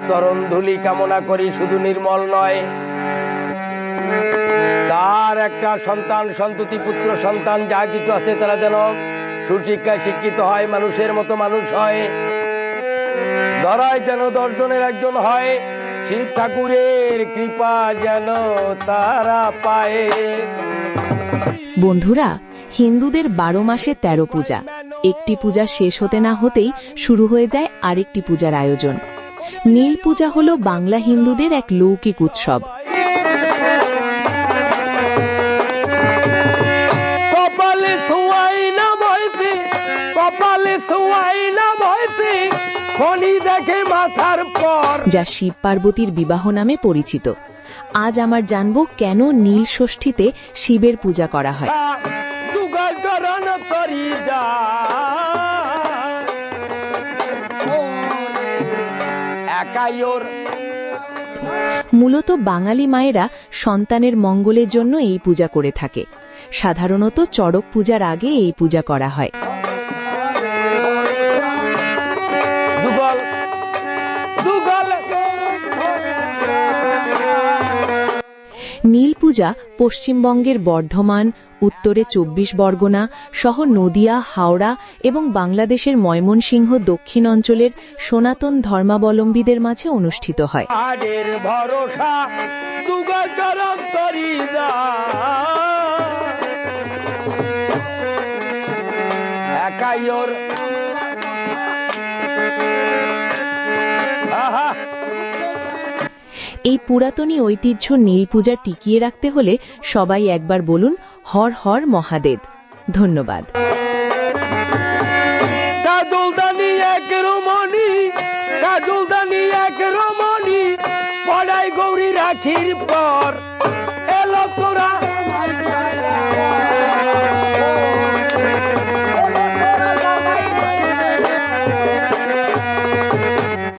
চরণ ধুলি কামনা করি, শুধু নির্মল নয়, তার একটা সন্তান সন্ততি পুত্র সন্তান যা কিছু আছে তারা যেন সুশিক্ষায় শিক্ষিত হয়, মানুষের মতো মানুষ হয়, ধরায় যেন দর্শনের একজন হয়, শিব ঠাকুরের কৃপা যেন তারা পায়। বন্ধুরা, হিন্দুদের 12 মাসে 13 পূজা। একটি পূজা শেষ হতে না হতেই শুরু হয়ে যায় আরেকটি পূজার আয়োজন। নীল পূজা হলো বাংলা হিন্দুদের এক লৌকিক উৎসব। যা শিব পার্বতীর বিবাহ নামে পরিচিত। আজ আমার জানবো কেন নীল ষষ্ঠীতে শিবের পূজা করা হয়। মূলত বাঙালি মায়েরা সন্তানের মঙ্গলের জন্য এই পূজা করে থাকে। সাধারণত চড়ক পূজার আগে এই পূজা করা হয়। নীল পূজা পশ্চিমবঙ্গের বর্ধমান, উত্তরে 24 পরগনা সহ নদিয়া, হাওড়া এবং বাংলাদেশের ময়মনসিংহ দক্ষিণ অঞ্চলের সনাতন ধর্মাবলম্বীদের মাঝে অনুষ্ঠিত হয়। এই পুরাতনী ঐতিহ্য নীল পূজা টিকিয়ে রাখতে হলে সবাই একবার বলুন হর হর মহাদেব। ধন্যবাদ। কাজলদানি এক রমণী পড়াই গৌরী রাখির পর এলো তোরা